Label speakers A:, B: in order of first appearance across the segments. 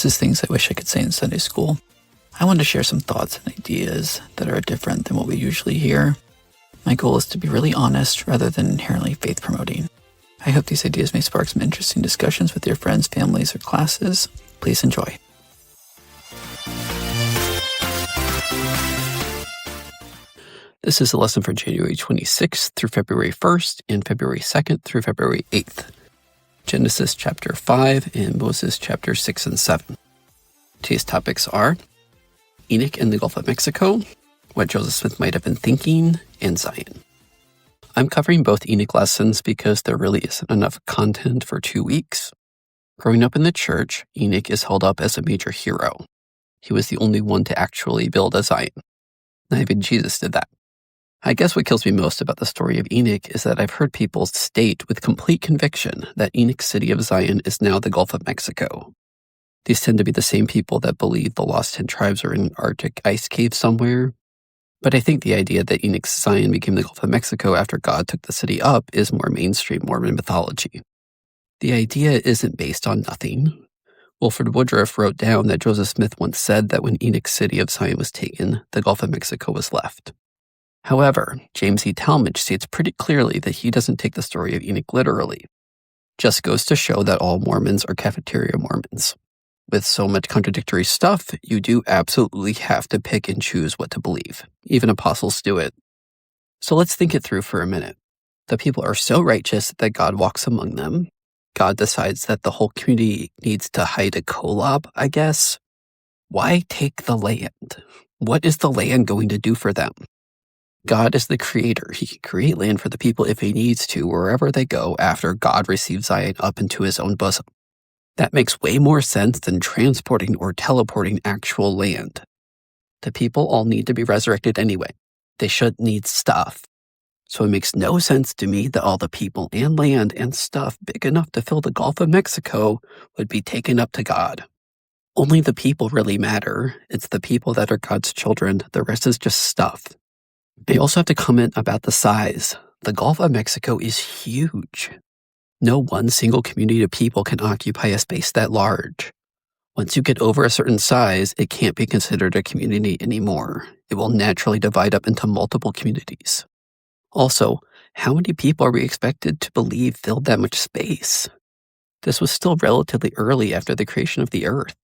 A: This is things I wish I could say in Sunday school. I want to share some thoughts and ideas that are different than what we usually hear. My goal is to be really honest rather than inherently faith-promoting. I hope these ideas may spark some interesting discussions with your friends, families, or classes. Please enjoy. This is a lesson for January 26th through February 1st and February 2nd through February 8th. Genesis chapter 5 and Moses chapter 6 and 7. Today's topics are Enoch in the Gulf of Mexico, what Joseph Smith might have been thinking, and Zion. I'm covering both Enoch lessons because there really isn't enough content for 2 weeks. Growing up in the church, Enoch is held up as a major hero. He was the only one to actually build a Zion. Not even Jesus did that. I guess what kills me most about the story of Enoch is that I've heard people state with complete conviction that Enoch's city of Zion is now the Gulf of Mexico. These tend to be the same people that believe the lost 10 tribes are in an Arctic ice cave somewhere. But I think the idea that Enoch's Zion became the Gulf of Mexico after God took the city up is more mainstream Mormon mythology. The idea isn't based on nothing. Wilford Woodruff wrote down that Joseph Smith once said that when Enoch's city of Zion was taken, the Gulf of Mexico was left. However, James E. Talmage states pretty clearly that he doesn't take the story of Enoch literally. Just goes to show that all Mormons are cafeteria Mormons. With so much contradictory stuff, you do absolutely have to pick and choose what to believe. Even apostles do it. So let's think it through for a minute. The people are so righteous that God walks among them. God decides that the whole community needs to hide a kolob, I guess. Why take the land? What is the land going to do for them? God is the creator. He can create land for the people if he needs to, wherever they go after God receives Zion up into his own bosom. That makes way more sense than transporting or teleporting actual land. The people all need to be resurrected anyway. They should need stuff. So it makes no sense to me that all the people and land and stuff big enough to fill the Gulf of Mexico would be taken up to God. Only the people really matter. It's the people that are God's children. The rest is just stuff. I also have to comment about the size. The Gulf of Mexico is huge. No one single community of people can occupy a space that large. Once you get over a certain size, it can't be considered a community anymore. It will naturally divide up into multiple communities. Also, how many people are we expected to believe filled that much space? This was still relatively early after the creation of the earth.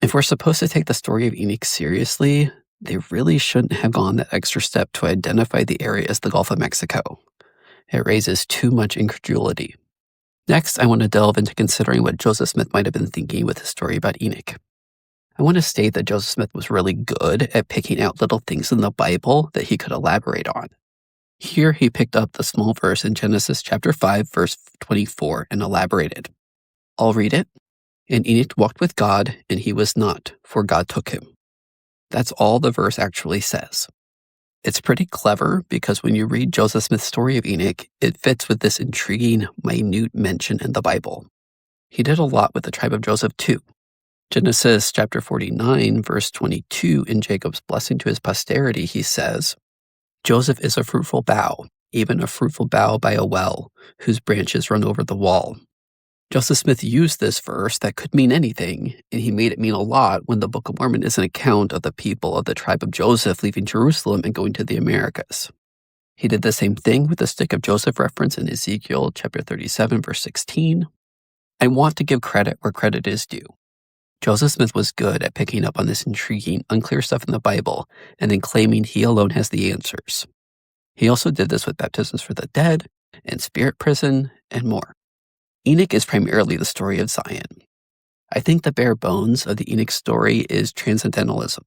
A: If we're supposed to take the story of Enoch seriously, they really shouldn't have gone that extra step to identify the area as the Gulf of Mexico. It raises too much incredulity. Next, I want to delve into considering what Joseph Smith might have been thinking with his story about Enoch. I want to state that Joseph Smith was really good at picking out little things in the Bible that he could elaborate on. Here, he picked up the small verse in Genesis chapter 5, verse 24, and elaborated. I'll read it. And Enoch walked with God, and he was not, for God took him. That's all the verse actually says. It's pretty clever because when you read Joseph Smith's story of Enoch, it fits with this intriguing, minute mention in the Bible. He did a lot with the tribe of Joseph too. Genesis chapter 49, verse 22, in Jacob's blessing to his posterity, he says, Joseph is a fruitful bough, even a fruitful bough by a well, whose branches run over the wall. Joseph Smith used this verse that could mean anything, and he made it mean a lot when the Book of Mormon is an account of the people of the tribe of Joseph leaving Jerusalem and going to the Americas. He did the same thing with the stick of Joseph reference in Ezekiel chapter 37, verse 16. I want to give credit where credit is due. Joseph Smith was good at picking up on this intriguing, unclear stuff in the Bible and then claiming he alone has the answers. He also did this with baptisms for the dead and spirit prison and more. Enoch is primarily the story of Zion. I think the bare bones of the Enoch story is transcendentalism.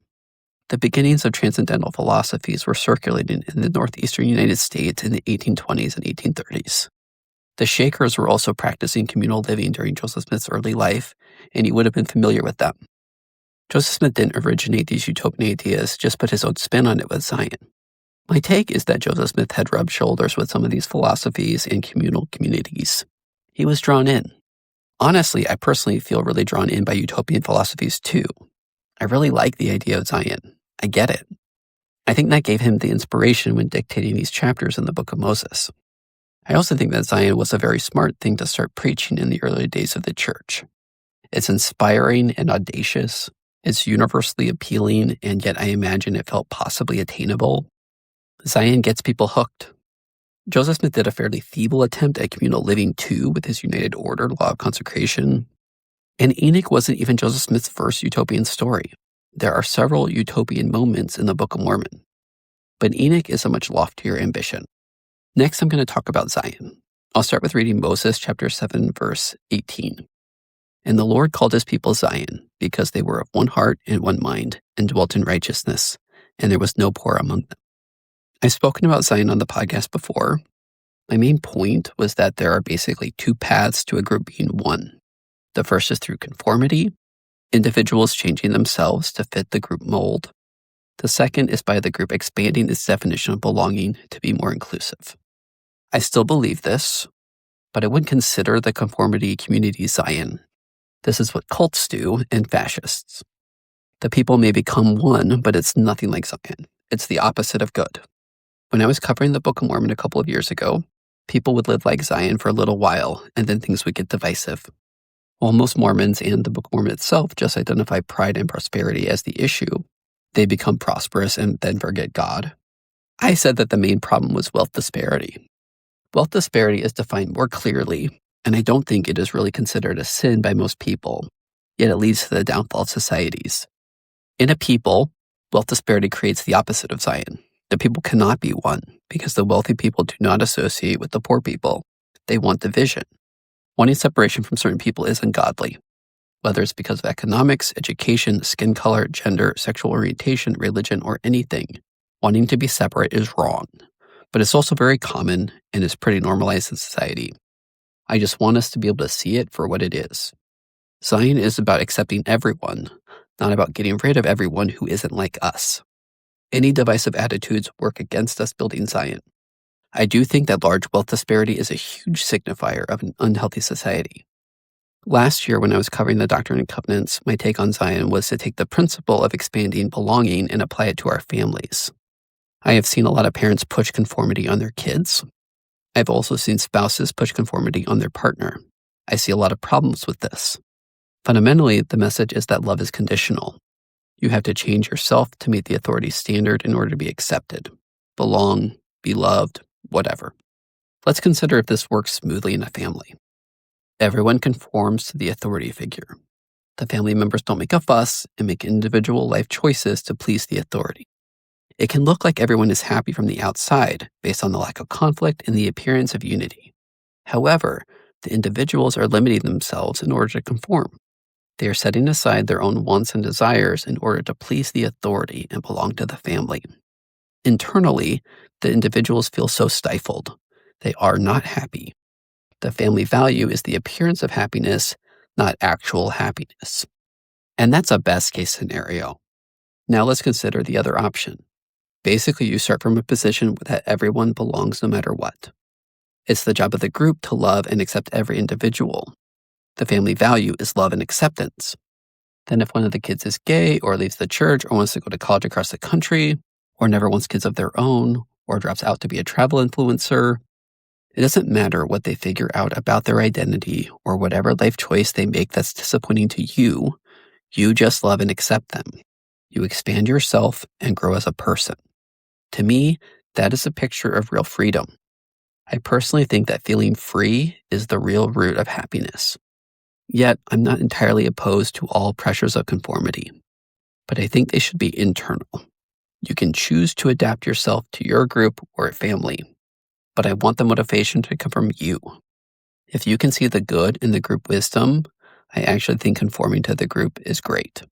A: The beginnings of transcendental philosophies were circulating in the northeastern United States in the 1820s and 1830s. The Shakers were also practicing communal living during Joseph Smith's early life, and he would have been familiar with them. Joseph Smith didn't originate these utopian ideas, just put his own spin on it with Zion. My take is that Joseph Smith had rubbed shoulders with some of these philosophies and communal communities. He was drawn in. Honestly, I personally feel really drawn in by utopian philosophies too. I really like the idea of Zion. I get it. I think that gave him the inspiration when dictating these chapters in the Book of Moses. I also think that Zion was a very smart thing to start preaching in the early days of the church. It's inspiring and audacious. It's universally appealing, and yet I imagine it felt possibly attainable. Zion gets people hooked. Joseph Smith did a fairly feeble attempt at communal living too with his United Order law of consecration. And Enoch wasn't even Joseph Smith's first utopian story. There are several utopian moments in the Book of Mormon. But Enoch is a much loftier ambition. Next, I'm going to talk about Zion. I'll start with reading Moses chapter 7, verse 18. And the Lord called his people Zion, because they were of one heart and one mind, and dwelt in righteousness, and there was no poor among them. I've spoken about Zion on the podcast before. My main point was that there are basically two paths to a group being one. The first is through conformity, individuals changing themselves to fit the group mold. The second is by the group expanding its definition of belonging to be more inclusive. I still believe this, but I wouldn't consider the conformity community Zion. This is what cults do and fascists. The people may become one, but it's nothing like Zion. It's the opposite of good. When I was covering the Book of Mormon a couple of years ago, people would live like Zion for a little while, and then things would get divisive. While most Mormons and the Book of Mormon itself just identify pride and prosperity as the issue, they become prosperous and then forget God. I said that the main problem was wealth disparity. Wealth disparity is defined more clearly, and I don't think it is really considered a sin by most people, yet it leads to the downfall of societies. In a people, wealth disparity creates the opposite of Zion. The people cannot be one because the wealthy people do not associate with the poor people. They want division. Wanting separation from certain people is ungodly, whether it's because of economics, education, skin color, gender, sexual orientation, religion, or anything. Wanting to be separate is wrong, but it's also very common and is pretty normalized in society. I just want us to be able to see it for what it is. Zion is about accepting everyone, not about getting rid of everyone who isn't like us. Any divisive attitudes work against us building Zion. I do think that large wealth disparity is a huge signifier of an unhealthy society. Last year, when I was covering the Doctrine and Covenants, my take on Zion was to take the principle of expanding belonging and apply it to our families. I have seen a lot of parents push conformity on their kids. I've also seen spouses push conformity on their partner. I see a lot of problems with this. Fundamentally, the message is that love is conditional. You have to change yourself to meet the authority standard in order to be accepted, belong, be loved, whatever. Let's consider if this works smoothly in a family. Everyone conforms to the authority figure. The family members don't make a fuss and make individual life choices to please the authority. It can look like everyone is happy from the outside based on the lack of conflict and the appearance of unity. However, the individuals are limiting themselves in order to conform. They are setting aside their own wants and desires in order to please the authority and belong to the family. Internally, the individuals feel so stifled. They are not happy. The family value is the appearance of happiness, not actual happiness. And that's a best case scenario. Now let's consider the other option. Basically, you start from a position that everyone belongs no matter what. It's the job of the group to love and accept every individual. The family value is love and acceptance. Then if one of the kids is gay or leaves the church or wants to go to college across the country or never wants kids of their own or drops out to be a travel influencer, it doesn't matter what they figure out about their identity or whatever life choice they make that's disappointing to you. You just love and accept them. You expand yourself and grow as a person. To me, that is a picture of real freedom. I personally think that feeling free is the real root of happiness. Yet, I'm not entirely opposed to all pressures of conformity, but I think they should be internal. You can choose to adapt yourself to your group or family, but I want the motivation to come from you. If you can see the good in the group wisdom, I actually think conforming to the group is great.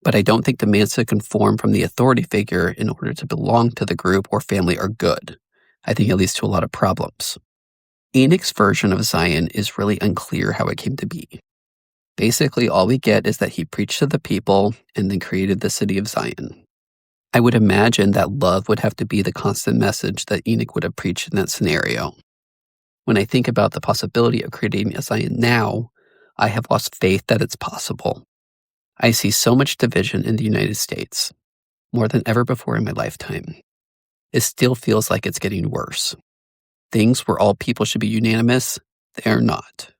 A: But I don't think demands to conform from the authority figure in order to belong to the group or family are good. I think it leads to a lot of problems. Enoch's version of Zion is really unclear how it came to be. Basically, all we get is that he preached to the people and then created the city of Zion. I would imagine that love would have to be the constant message that Enoch would have preached in that scenario. When I think about the possibility of creating a Zion now, I have lost faith that it's possible. I see so much division in the United States, more than ever before in my lifetime. It still feels like it's getting worse. Things where all people should be unanimous, they are not.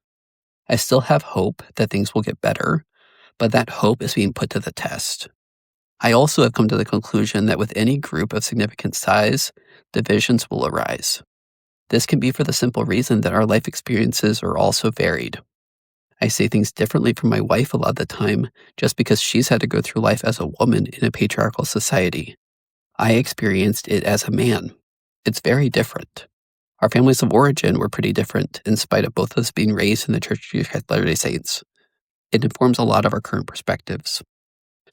A: I still have hope that things will get better, but that hope is being put to the test. I also have come to the conclusion that with any group of significant size, divisions will arise. This can be for the simple reason that our life experiences are all so varied. I say things differently from my wife a lot of the time just because she's had to go through life as a woman in a patriarchal society. I experienced it as a man. It's very different. Our families of origin were pretty different in spite of both of us being raised in the Church of Jesus Christ of Latter-day Saints. It informs a lot of our current perspectives.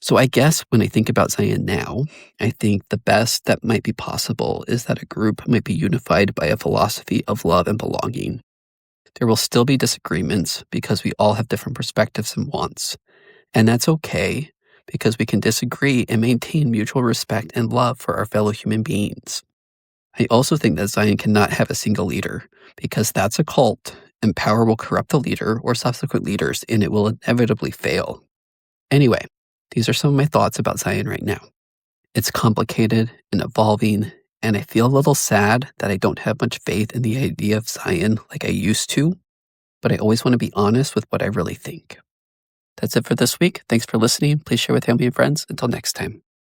A: So I guess when I think about Zion now, I think the best that might be possible is that a group might be unified by a philosophy of love and belonging. There will still be disagreements because we all have different perspectives and wants. And that's okay because we can disagree and maintain mutual respect and love for our fellow human beings. I also think that Zion cannot have a single leader because that's a cult and power will corrupt the leader or subsequent leaders and it will inevitably fail. Anyway, these are some of my thoughts about Zion right now. It's complicated and evolving, and I feel a little sad that I don't have much faith in the idea of Zion like I used to, but I always want to be honest with what I really think. That's it for this week. Thanks for listening. Please share with family and friends. Until next time.